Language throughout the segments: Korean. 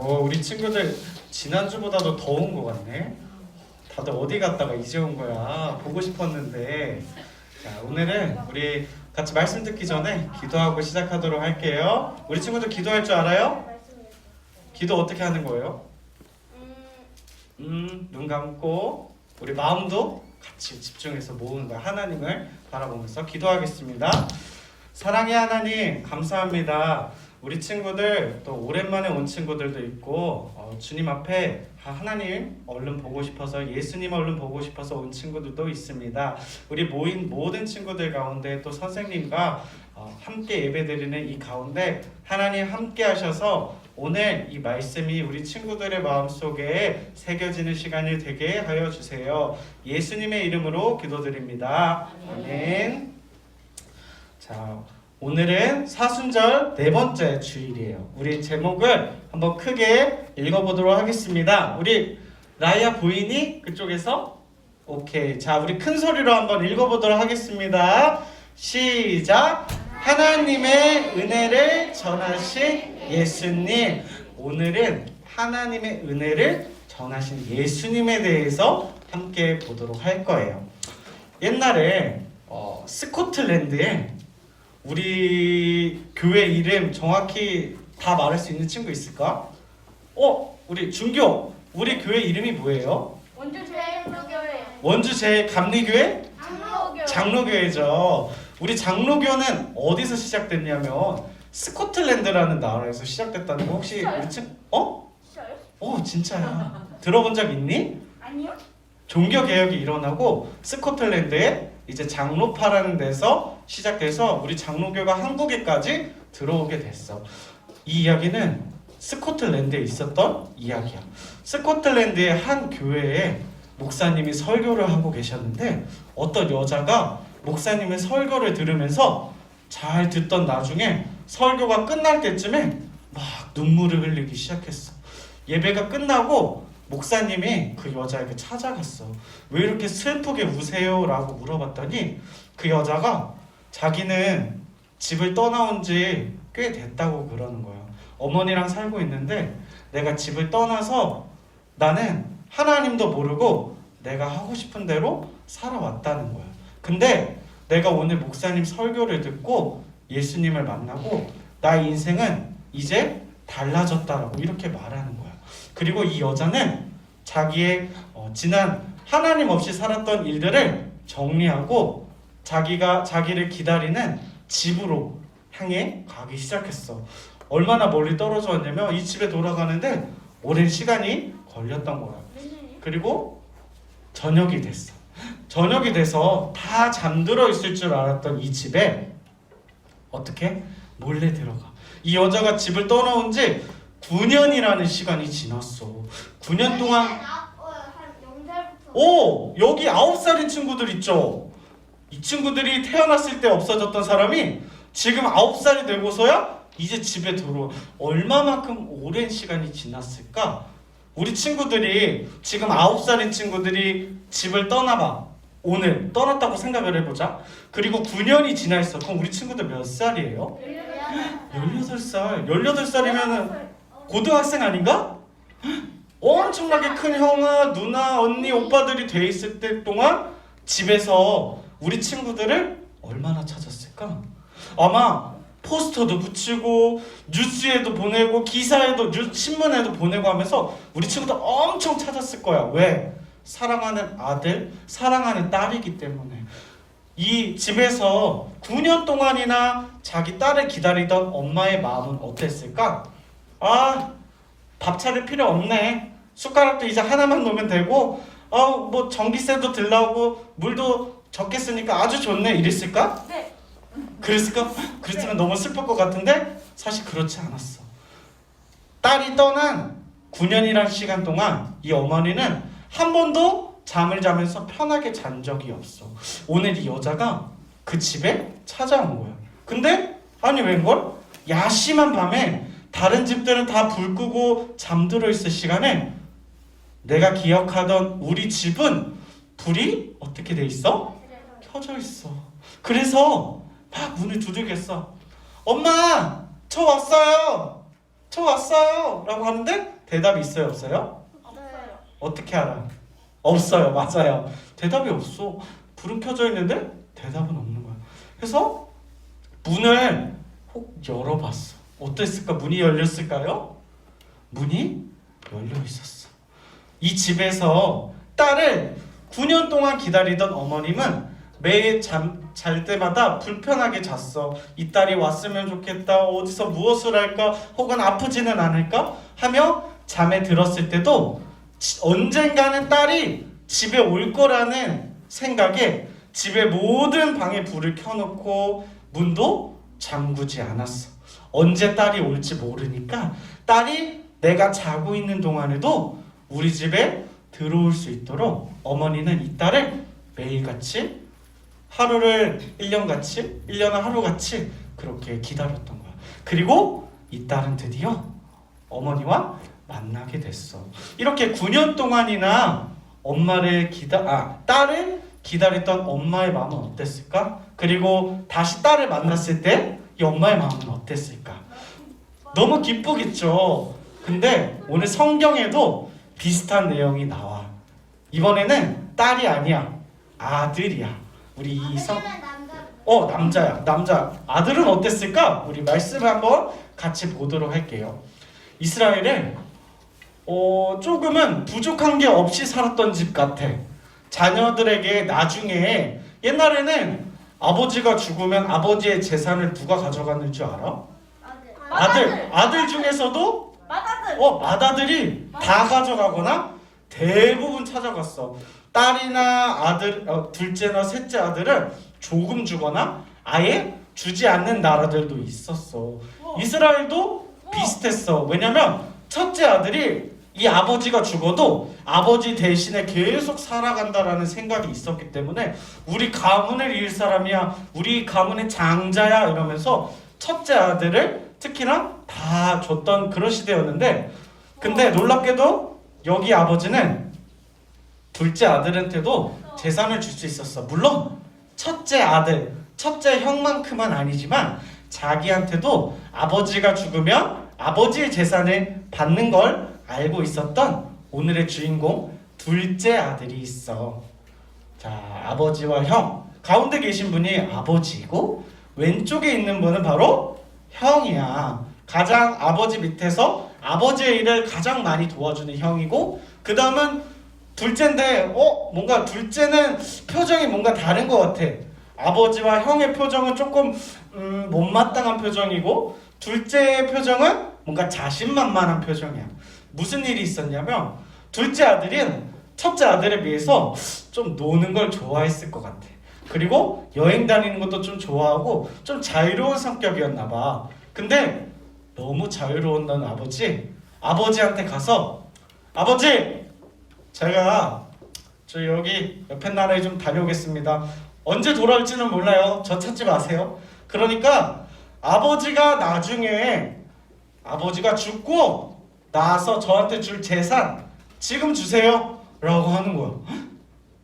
우리 친구들 지난주보다도 더운 것 같네. 다들 어디 갔다가 이제 온 거야. 보고 싶었는데. 자, 오늘은 우리 같이 말씀 듣기 전에 기도하고 시작하도록 할게요. 우리 친구들 기도할 줄 알아요? 기도 어떻게 하는 거예요? 눈 감고 우리 마음도 같이 집중해서 모으는 거야. 하나님을 바라보면서 기도하겠습니다. 사랑의 하나님, 감사합니다. 우리 친구들 또 오랜만에 온 친구들도 있고 주님 앞에 하나님 얼른 보고 싶어서, 예수님 얼른 보고 싶어서 온 친구들도 있습니다. 우리 모인 모든 친구들 가운데 또 선생님과 함께 예배드리는 이 가운데 하나님 함께 하셔서 오늘 이 말씀이 우리 친구들의 마음속에 새겨지는 시간이 되게 하여 주세요. 예수님의 이름으로 기도드립니다. 아멘. 자, 오늘은 사순절 네 번째 주일이에요. 우리 제목을 한번 크게 읽어보도록 하겠습니다. 우리 라이아 보이니? 그쪽에서? 오케이. 자, 우리 큰 소리로 한번 읽어보도록 하겠습니다. 시작! 하나님의 은혜를 전하신 예수님. 오늘은 하나님의 은혜를 전하신 예수님에 대해서 함께 보도록 할 거예요. 옛날에 스코틀랜드에 우리 교회 이름 정확히 다 말할 수 있는 친구 있을까? 우리 준교, 우리 교회 이름이 뭐예요? 원주 제일감리교회. 원주 제일감리교회? 장로교회죠. 우리 장로교는 어디서 시작됐냐면 스코틀랜드라는 나라에서 시작됐다는 거 혹시 우리 친구 진짜요? 진짜야. 들어본 적 있니? 아니요. 종교개혁이 일어나고 스코틀랜드에 이제 장로파라는 데서 시작돼서 우리 장로교가 한국에까지 들어오게 됐어. 이 이야기는 스코틀랜드에 있었던 이야기야. 스코틀랜드의 한 교회에 목사님이 설교를 하고 계셨는데 어떤 여자가 목사님의 설교를 들으면서 잘 듣던 나중에 설교가 끝날 때쯤에 막 눈물을 흘리기 시작했어. 예배가 끝나고 목사님이 그 여자에게 찾아갔어. 왜 이렇게 슬프게 우세요? 라고 물어봤더니 그 여자가 자기는 집을 떠나온 지 꽤 됐다고 그러는 거야. 어머니랑 살고 있는데 내가 집을 떠나서 나는 하나님도 모르고 내가 하고 싶은 대로 살아왔다는 거야. 근데 내가 오늘 목사님 설교를 듣고 예수님을 만나고 나의 인생은 이제 달라졌다라고 이렇게 말하는 거야. 그리고 이 여자는 자기의 지난 하나님 없이 살았던 일들을 정리하고 자기를 기다리는 집으로 향해 가기 시작했어. 얼마나 멀리 떨어져 왔냐면 이 집에 돌아가는데 오랜 시간이 걸렸던 거야. 그리고 저녁이 됐어. 저녁이 돼서 다 잠들어 있을 줄 알았던 이 집에 어떻게? 몰래 들어가. 이 여자가 집을 떠나온 지 9년이라는 시간이 지났어. 9년 동안 여기 9살인 친구들 있죠? 이 친구들이 태어났을 때 없어졌던 사람이 지금 9살이 되고서야 이제 집에 들어와. 얼마만큼 오랜 시간이 지났을까? 우리 친구들이 지금 9살인 친구들이 집을 떠나봐. 오늘 떠났다고 생각을 해보자. 그리고 9년이 지나 있어. 그럼 우리 친구들 몇 살이에요? 18살. 18살이면은 고등학생 아닌가? 엄청나게 큰 형아, 누나, 언니, 오빠들이 돼 있을 때 동안 집에서 우리 친구들을 얼마나 찾았을까? 아마 포스터도 붙이고 뉴스에도 보내고 기사에도 신문에도 보내고 하면서 우리 친구들 엄청 찾았을 거야. 왜? 사랑하는 아들, 사랑하는 딸이기 때문에. 이 집에서 9년 동안이나 자기 딸을 기다리던 엄마의 마음은 어땠을까? 밥 차릴 필요 없네. 숟가락도 이제 하나만 놓으면 되고 뭐 전기세도 덜 나오고 물도 적게 쓰니까 아주 좋네. 이랬을까? 네. 그랬을까? 그랬으면 너무 슬플 것 같은데 사실 그렇지 않았어. 딸이 떠난 9년이라는 시간 동안 이 어머니는 한 번도 잠을 자면서 편하게 잔 적이 없어. 오늘 이 여자가 그 집에 찾아온 거야. 근데 아니 웬걸? 야심한 밤에 다른 집들은 다 불 끄고 잠들어 있을 시간에 내가 기억하던 우리 집은 불이 어떻게 돼 있어? 켜져 있어. 그래서 막 문을 두들겼어. 엄마, 저 왔어요. 라고 하는데 대답이 있어요, 없어요? 없어요. 어떻게 알아? 없어요. 맞아요. 대답이 없어. 불은 켜져 있는데 대답은 없는 거야. 그래서 문을 혹 열어봤어. 어땠을까? 문이 열렸을까요? 문이 열려 있었어. 이 집에서 딸을 9년 동안 기다리던 어머님은 매일 잘 때마다 불편하게 잤어. 이 딸이 왔으면 좋겠다. 어디서 무엇을 할까? 혹은 아프지는 않을까? 하며 잠에 들었을 때도 언젠가는 딸이 집에 올 거라는 생각에 집의 모든 방에 불을 켜놓고 문도 잠그지 않았어. 언제 딸이 올지 모르니까 딸이 내가 자고 있는 동안에도 우리 집에 들어올 수 있도록 어머니는 이 딸을 매일같이 하루를 1년같이 1년을 하루같이 그렇게 기다렸던 거야. 그리고 이 딸은 드디어 어머니와 만나게 됐어. 이렇게 9년 동안이나 딸을 기다렸던 엄마의 마음은 어땠을까? 그리고 다시 딸을 만났을 때 이 엄마의 마음은 어땠을까? 너무 기쁘겠죠. 근데 오늘 성경에도 비슷한 내용이 나와. 이번에는 딸이 아니야. 아들이야. 우리 남자야. 남자. 아들은 어땠을까? 우리 말씀을 한번 같이 보도록 할게요. 이스라엘은 조금은 부족한 게 없이 살았던 집 같아. 자녀들에게 나중에 옛날에는 아버지가 죽으면 아버지의 재산을 누가 가져가는 줄 알아? 아들 중에서도 맏아들. 맏아들이 다 가져가거나 대부분 찾아갔어. 딸이나 아들, 둘째나 셋째 아들은 조금 주거나 아예 주지 않는 나라들도 있었어. 이스라엘도 비슷했어. 왜냐면 첫째 아들이 이 아버지가 죽어도 아버지 대신에 계속 살아간다라는 생각이 있었기 때문에 우리 가문을 이을 사람이야, 우리 가문의 장자야 이러면서 첫째 아들을 특히나 다 줬던 그런 시대였는데, 근데 놀랍게도 여기 아버지는 둘째 아들한테도 재산을 줄 수 있었어. 물론 첫째 아들, 첫째 형만큼은 아니지만 자기한테도 아버지가 죽으면 아버지의 재산을 받는 걸 알고 있었던 오늘의 주인공 둘째 아들이 있어. 자, 아버지와 형 가운데 계신 분이 아버지이고 왼쪽에 있는 분은 바로 형이야. 가장 아버지 밑에서 아버지의 일을 가장 많이 도와주는 형이고, 그 다음은 둘째인데 뭔가 둘째는 표정이 뭔가 다른 것 같아. 아버지와 형의 표정은 조금 못마땅한 표정이고, 둘째의 표정은 뭔가 자신만만한 표정이야. 무슨 일이 있었냐면 둘째 아들은 첫째 아들에 비해서 좀 노는 걸 좋아했을 것 같아. 그리고 여행 다니는 것도 좀 좋아하고 좀 자유로운 성격이었나 봐. 근데 너무 자유로웠던 아버지한테 가서, 아버지, 제가 저 여기 옆에 나라에 좀 다녀오겠습니다. 언제 돌아올지는 몰라요. 저 찾지 마세요. 그러니까 아버지가 나중에 아버지가 죽고 나서 저한테 줄 재산 지금 주세요 라고 하는 거야.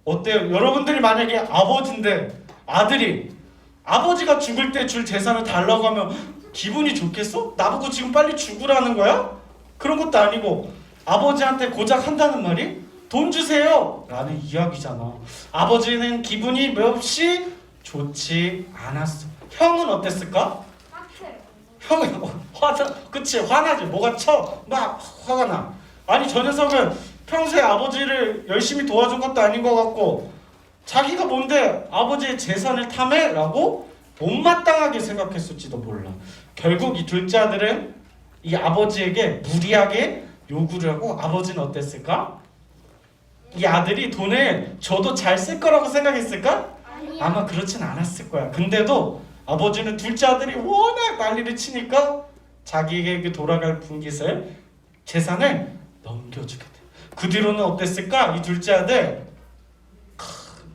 어때요? 여러분들이 만약에 아버지인데 아들이 아버지가 죽을 때 줄 재산을 달라고 하면 기분이 좋겠어? 나보고 지금 빨리 죽으라는 거야? 그런 것도 아니고 아버지한테 고작 한다는 말이 돈 주세요 라는 이야기잖아. 아버지는 기분이 몹시 좋지 않았어. 형은 어땠을까? 형이 그치, 화나지. 뭐가 막 화가 나. 아니, 저 녀석은 평소에 아버지를 열심히 도와준 것도 아닌 것 같고 자기가 뭔데 아버지의 재산을 탐해? 라고 못마땅하게 생각했을지도 몰라. 결국 이 둘째 아들은 이 아버지에게 무리하게 요구를 하고, 아버지는 어땠을까? 이 아들이 돈을 줘도 잘 쓸 거라고 생각했을까? 아마 그렇진 않았을 거야. 근데도 아버지는 둘째 아들이 워낙 난리를 치니까 자기에게 돌아갈 분깃을, 재산을 넘겨주게 돼. 그 뒤로는 어땠을까? 이 둘째 아들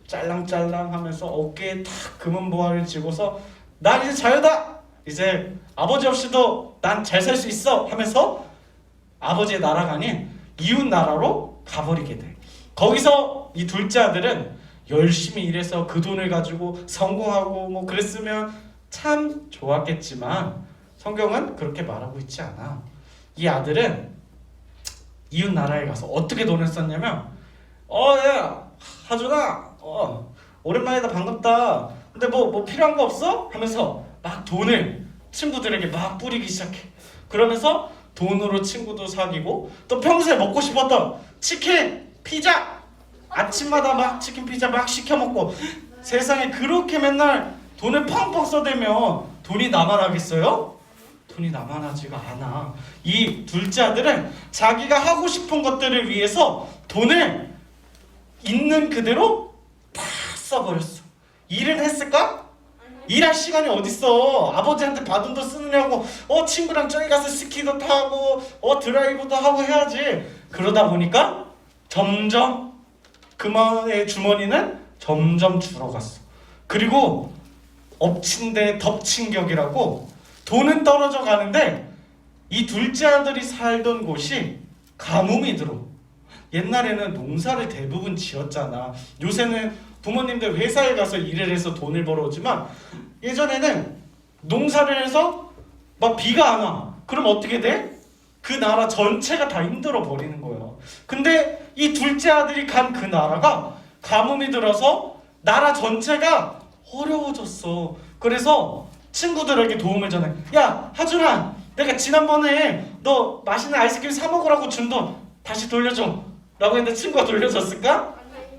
짤랑짤랑 하면서 어깨에 탁 금은 보화를 쥐고서 난 이제 자유다! 이제 아버지 없이도 난 잘 살 수 있어! 하면서 아버지의 나라가 아닌 이웃 나라로 가버리게 돼. 거기서 이 둘째 아들은 열심히 일해서 그 돈을 가지고 성공하고 뭐 그랬으면 참 좋았겠지만 성경은 그렇게 말하고 있지 않아. 이 아들은 이웃 나라에 가서 어떻게 돈을 썼냐면 야 하준아 오랜만이다 반갑다 근데 뭐 필요한 거 없어? 하면서 막 돈을 친구들에게 막 뿌리기 시작해. 그러면서 돈으로 친구도 사귀고 또 평소에 먹고 싶었던 치킨, 피자 아침마다 막 치킨, 피자 막 시켜 먹고 세상에 그렇게 맨날 돈을 펑펑 써대면 돈이 남아나겠어요? 돈이 남아나지가 않아. 이 둘째 아들은 자기가 하고 싶은 것들을 위해서 돈을 있는 그대로 다 써버렸어. 일은 했을까? 일할 시간이 어딨어. 아버지한테 받은 돈 쓰느냐고 친구랑 저기 가서 스키도 타고 드라이브도 하고 해야지. 그러다 보니까 점점 그만의 주머니는 점점 줄어갔어. 그리고 엎친 데 덮친 격이라고 돈은 떨어져 가는데 이 둘째 아들이 살던 곳이 가뭄이 들어. 옛날에는 농사를 대부분 지었잖아. 요새는 부모님들 회사에 가서 일을 해서 돈을 벌어오지만 예전에는 농사를 해서 막 비가 안 와. 그럼 어떻게 돼? 그 나라 전체가 다 힘들어 버리는 거예요. 근데 이 둘째 아들이 간 그 나라가 가뭄이 들어서 나라 전체가 어려워졌어. 그래서 친구들에게 도움을 전해. 야 하준아, 내가 지난번에 너 맛있는 아이스크림 사 먹으라고 준 돈 다시 돌려줘 라고 했는데 친구가 돌려줬을까?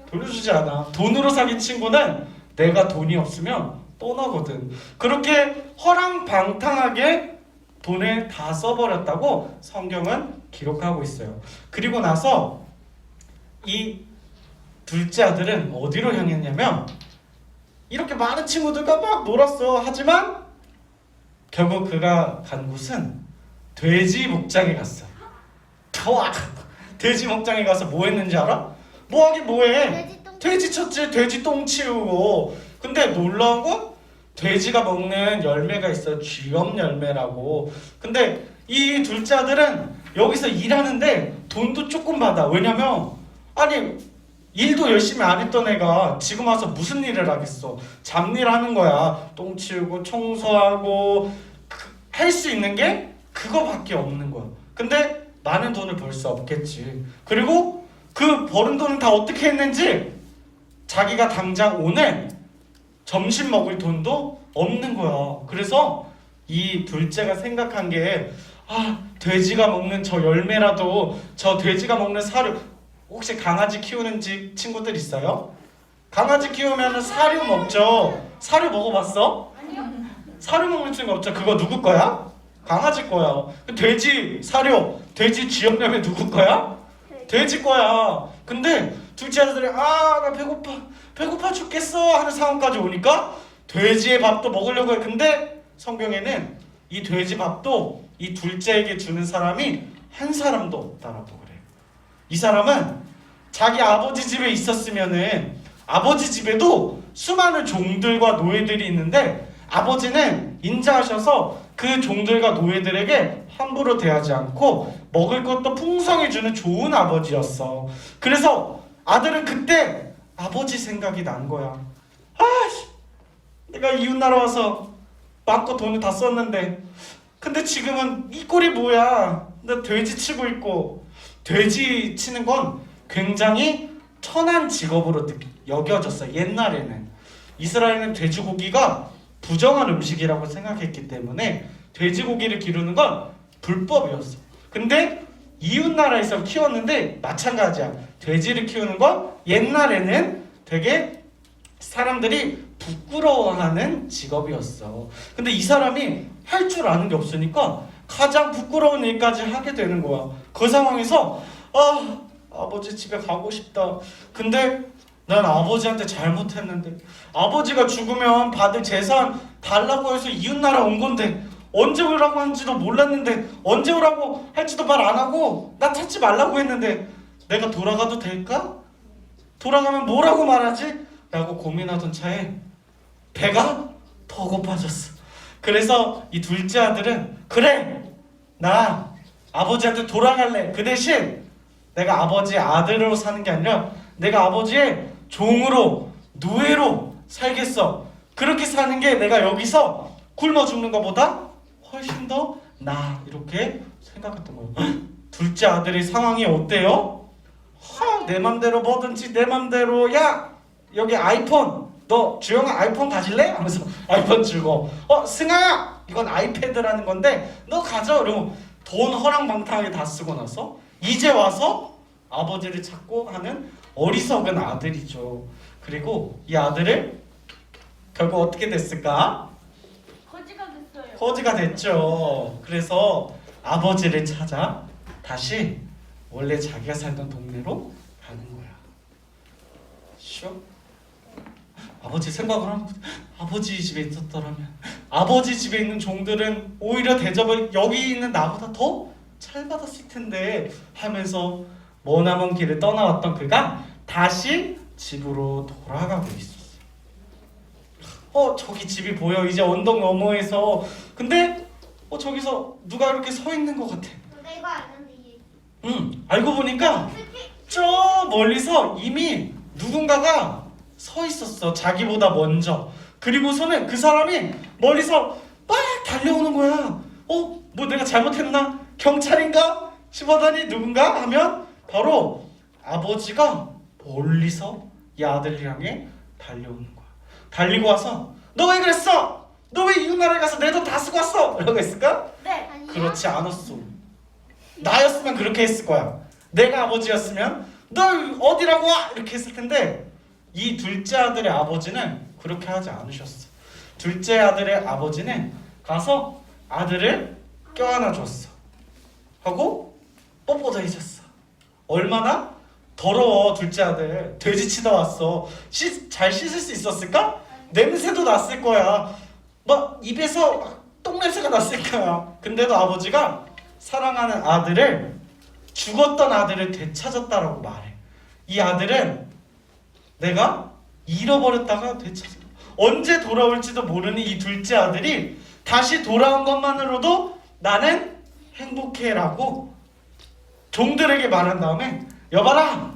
돌려주지 않아. 돈으로 사귄 친구는 내가 돈이 없으면 떠나거든. 그렇게 허랑방탕하게 돈을 다 써버렸다고 성경은 기록하고 있어요. 그리고 나서 이 둘째 아들은 어디로 향했냐면 이렇게 많은 친구들과 막 놀았어. 하지만 결국 그가 간 곳은 돼지 목장에 갔어. 돼지 목장에 가서 뭐 했는지 알아? 뭐하긴 뭐해. 돼지 쳤지. 돼지 똥 치우고. 근데 놀라운 건 돼지가 먹는 열매가 있어요. 쥐염 열매라고. 근데 이 둘째 아들은 여기서 일하는데 돈도 조금 받아. 왜냐면 아니 일도 열심히 안 했던 애가 지금 와서 무슨 일을 하겠어. 잡일 하는 거야. 똥 치우고 청소하고 할 수 있는 게 그거밖에 없는 거야. 근데 많은 돈을 벌 수 없겠지. 그리고 그 버는 돈은 다 어떻게 했는지 자기가 당장 오늘 점심 먹을 돈도 없는 거야. 그래서 이 둘째가 생각한 게 돼지가 먹는 저 열매라도 저 돼지가 먹는 사료. 혹시 강아지 키우는 집 친구들 있어요? 강아지 키우면 사료 먹죠. 사료 먹어봤어? 아니요. 사료 먹는 친구 없죠. 그거 누구 거야? 강아지 거야. 돼지 사료, 돼지 쥐염 열매 누구 거야? 돼지 거야. 근데 둘째 아들이 나 배고파 죽겠어 하는 상황까지 오니까 돼지의 밥도 먹으려고 해. 근데 성경에는 이 돼지 밥도 이 둘째에게 주는 사람이 한 사람도 없다라고 그래. 이 사람은 자기 아버지 집에 있었으면은 아버지 집에도 수많은 종들과 노예들이 있는데 아버지는 인자하셔서 그 종들과 노예들에게 함부로 대하지 않고 먹을 것도 풍성히 주는 좋은 아버지였어. 그래서 아들은 그때 아버지 생각이 난 거야. 내가 이웃 나라 와서 마음껏 돈을 다 썼는데 근데 지금은 이 꼴이 뭐야. 나 돼지 치고 있고. 돼지 치는 건 굉장히 천한 직업으로 여겨졌어. 옛날에는 이스라엘은 돼지고기가 부정한 음식이라고 생각했기 때문에 돼지고기를 기르는 건 불법이었어. 근데 이웃 나라에서 키웠는데 마찬가지야. 돼지를 키우는 건 옛날에는 되게 사람들이 부끄러워하는 직업이었어. 근데 이 사람이 할 줄 아는 게 없으니까 가장 부끄러운 일까지 하게 되는 거야. 그 상황에서 아버지 집에 가고 싶다. 근데 난 아버지한테 잘못했는데 아버지가 죽으면 받을 재산 달라고 해서 이웃나라 온 건데 언제 오라고 한지도 몰랐는데 언제 오라고 할지도 말 안 하고 나 찾지 말라고 했는데 내가 돌아가도 될까? 돌아가면 뭐라고 말하지? 라고 고민하던 차에 배가 더 고파졌어. 그래서 이 둘째 아들은 그래 나 아버지한테 돌아갈래. 그 대신 내가 아버지의 아들로 사는 게 아니라 내가 아버지의 종으로 노예로 살겠어. 그렇게 사는 게 내가 여기서 굶어 죽는 것보다 훨씬 더 나아. 이렇게 생각했던 거예요. 둘째 아들의 상황이 어때요? 내 맘대로 뭐든지 내 맘대로 야 여기 아이폰 너 주영아 아이폰 가질래? 하면서 아이폰 주고 승아야 이건 아이패드라는 건데 너 가져 이러고 돈 허랑방탕하게 다 쓰고 나서 이제 와서 아버지를 찾고 하는 어리석은 아들이죠. 그리고 이 아들을 결국 어떻게 됐을까? 거지가 됐어요. 거지가 됐죠. 그래서 아버지를 찾아 다시 원래 자기가 살던 동네로 가는 거야. 쇼? 아버지 생각을 하면 아버지 집에 있었더라면 아버지 집에 있는 종들은 오히려 대접을 여기 있는 나보다 더 잘 받았을 텐데 하면서 머나먼 길을 떠나왔던 그가 다시 집으로 돌아가고 있었어요. 저기 집이 보여. 이제 언덕 너머에서. 근데 저기서 누가 이렇게 서 있는 것 같아. 나 이거 아는데 얘. 알고 보니까 저 멀리서 이미 누군가가 서 있었어. 자기보다 먼저. 그리고서는 그 사람이 멀리서 막 달려오는 거야. 뭐 내가 잘못했나? 경찰인가? 싶어더니 누군가 하면 바로 아버지가 멀리서 이 아들을 향해 달려오는 거야. 달리고 와서 너 왜 그랬어? 너 왜 이웃 나라에 가서 내 돈 다 쓰고 왔어? 이러고 했을까? 네. 아니요. 그렇지 않았어. 나였으면 그렇게 했을 거야. 내가 아버지였으면 너 어디라고 와? 이렇게 했을 텐데 이 둘째 아들의 아버지는 그렇게 하지 않으셨어. 둘째 아들의 아버지는 가서 아들을 껴안아 줬어. 하고 뽀뽀도 해줬어. 얼마나 더러워. 둘째 아들 돼지 치다 왔어. 잘 씻을 수 있었을까? 냄새도 났을 거야. 막 입에서 똥냄새가 났을 거야. 근데도 아버지가 사랑하는 아들을 죽었던 아들을 되찾았다라고 말해. 이 아들은 내가 잃어버렸다가 되찾았다. 언제 돌아올지도 모르는 이 둘째 아들이 다시 돌아온 것만으로도 나는 행복해라고 종들에게 말한 다음에 여봐라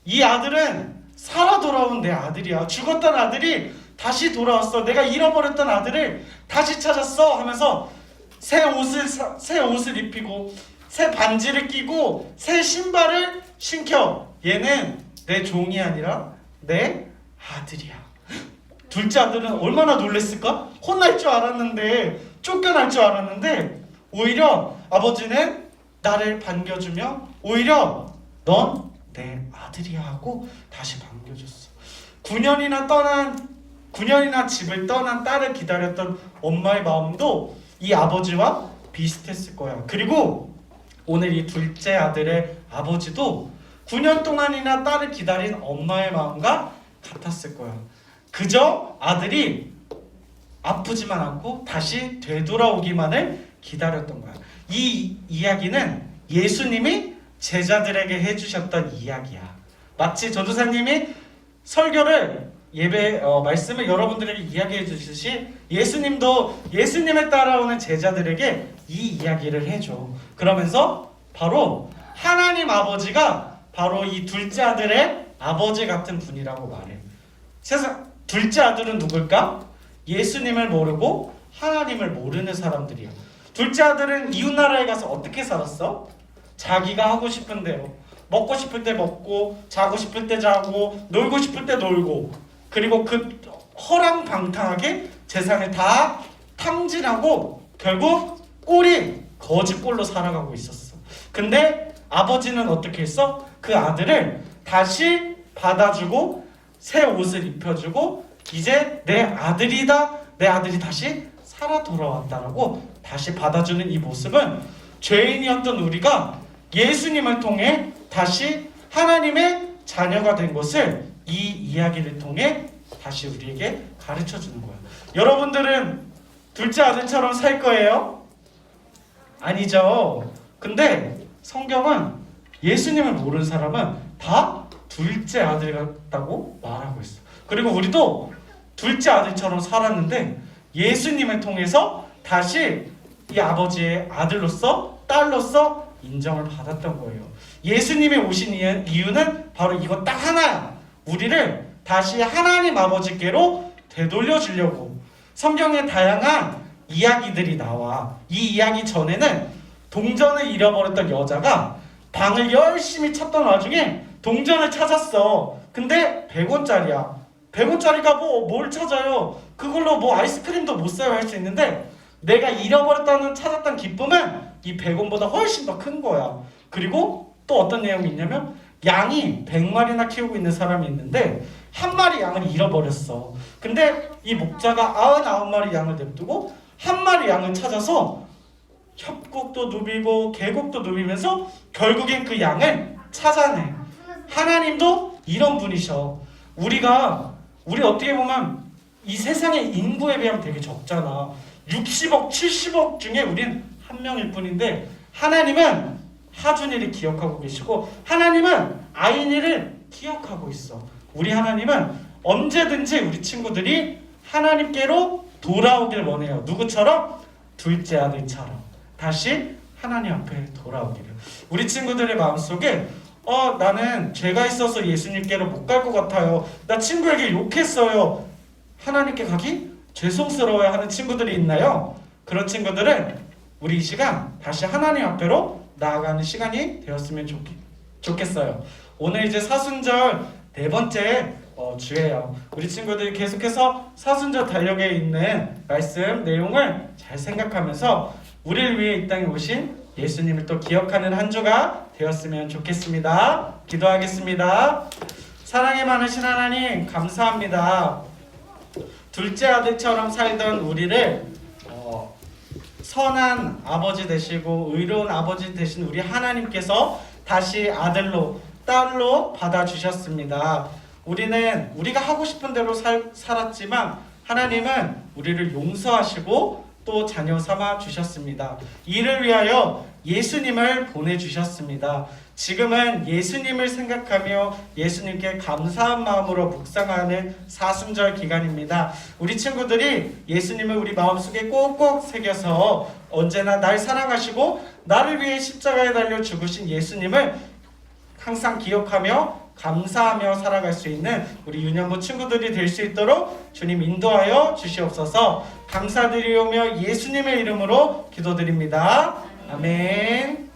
이 아들은 살아 돌아온 내 아들이야. 죽었던 아들이 다시 돌아왔어. 내가 잃어버렸던 아들을 다시 찾았어 하면서 새 옷을 입히고 새 반지를 끼고 새 신발을 신겨. 얘는 내 종이 아니라 내 아들이야. 둘째 아들은 얼마나 놀랬을까? 혼날 줄 알았는데 쫓겨날 줄 알았는데 오히려 아버지는 나를 반겨주며 오히려 넌 내 아들이야 하고 다시 반겨줬어. 9년이나 집을 떠난 딸을 기다렸던 엄마의 마음도 이 아버지와 비슷했을 거야. 그리고 오늘 이 둘째 아들의 아버지도 9년 동안이나 딸을 기다린 엄마의 마음과 같았을 거야. 그저 아들이 아프지만 않고 다시 되돌아오기만을 기다렸던 거야. 이 이야기는 예수님이 제자들에게 해주셨던 이야기야. 마치 전도사님이 설교를 말씀을 여러분들에게 이야기해 주듯이 예수님도 예수님을 따라오는 제자들에게 이 이야기를 해줘. 그러면서 바로 하나님 아버지가 바로 이 둘째 아들의 아버지 같은 분이라고 말해. 세상 둘째 아들은 누굴까? 예수님을 모르고 하나님을 모르는 사람들이야. 둘째 아들은 이웃 나라에 가서 어떻게 살았어? 자기가 하고 싶은 대로 먹고 싶을 때 먹고 자고 싶을 때 자고 놀고 싶을 때 놀고 그리고 그 허랑방탕하게 재산을 다 탕진하고 결국 꼴이 거지꼴로 살아가고 있었어. 근데 아버지는 어떻게 했어? 그 아들을 다시 받아주고 새 옷을 입혀주고 이제 내 아들이다. 내 아들이 다시 살아 돌아왔다라고 다시 받아주는 이 모습은 죄인이었던 우리가 예수님을 통해 다시 하나님의 자녀가 된 것을 이 이야기를 통해 다시 우리에게 가르쳐 주는 거예요. 여러분들은 둘째 아들처럼 살 거예요? 아니죠. 근데 성경은 예수님을 모르는 사람은 다 둘째 아들 같다고 말하고 있어. 그리고 우리도 둘째 아들처럼 살았는데 예수님을 통해서 다시 이 아버지의 아들로서 딸로서 인정을 받았던 거예요. 예수님이 오신 이유는 바로 이것 딱 하나야. 우리를 다시 하나님 아버지께로 되돌려 주려고. 성경에 다양한 이야기들이 나와. 이 이야기 전에는 동전을 잃어버렸던 여자가 방을 열심히 찾던 와중에 동전을 찾았어. 근데 100원짜리야. 100원짜리가 뭘 찾아요? 그걸로 뭐 아이스크림도 못 사요 할 수 있는데 내가 잃어버렸다는 찾았던 기쁨은 이 100원보다 훨씬 더 큰 거야. 그리고 또 어떤 내용이 있냐면 양이 100마리나 키우고 있는 사람이 있는데 한 마리 양을 잃어버렸어. 근데 이 목자가 99마리 양을 냅두고 한 마리 양을 찾아서 협곡도 누비고 계곡도 누비면서 결국엔 그 양을 찾아내. 하나님도 이런 분이셔. 우리 어떻게 보면 이 세상의 인구에 비하면 되게 적잖아. 60억, 70억 중에 우린 한 명일 뿐인데 하나님은 하준이를 기억하고 계시고 하나님은 아이니를 기억하고 있어. 우리 하나님은 언제든지 우리 친구들이 하나님께로 돌아오길 원해요. 누구처럼? 둘째 아들처럼 다시 하나님 앞에 돌아오기를. 우리 친구들의 마음속에 나는 죄가 있어서 예수님께로 못 갈 것 같아요. 나 친구에게 욕했어요. 하나님께 가기 죄송스러워야 하는 친구들이 있나요? 그런 친구들은 우리 이 시간 다시 하나님 앞에로 나아가는 시간이 되었으면 좋겠어요. 오늘 이제 사순절 네 번째 주예요. 우리 친구들이 계속해서 사순절 달력에 있는 말씀 내용을 잘 생각하면서 우리를 위해 이 땅에 오신 예수님을 또 기억하는 한 주가 되었으면 좋겠습니다. 기도하겠습니다. 사랑이 많으신 하나님 감사합니다. 둘째 아들처럼 살던 우리를 선한 아버지 되시고 의로운 아버지 되신 우리 하나님께서 다시 아들로 딸로 받아주셨습니다. 우리는 우리가 하고 싶은 대로 살았지만 하나님은 우리를 용서하시고 또 자녀 삼아 주셨습니다. 이를 위하여 예수님을 보내주셨습니다. 지금은 예수님을 생각하며 예수님께 감사한 마음으로 묵상하는 사순절 기간입니다. 우리 친구들이 예수님을 우리 마음속에 꼭꼭 새겨서 언제나 날 사랑하시고 나를 위해 십자가에 달려 죽으신 예수님을 항상 기억하며 감사하며 살아갈 수 있는 우리 유년부 친구들이 될 수 있도록 주님 인도하여 주시옵소서. 감사드리오며 예수님의 이름으로 기도드립니다. 아멘.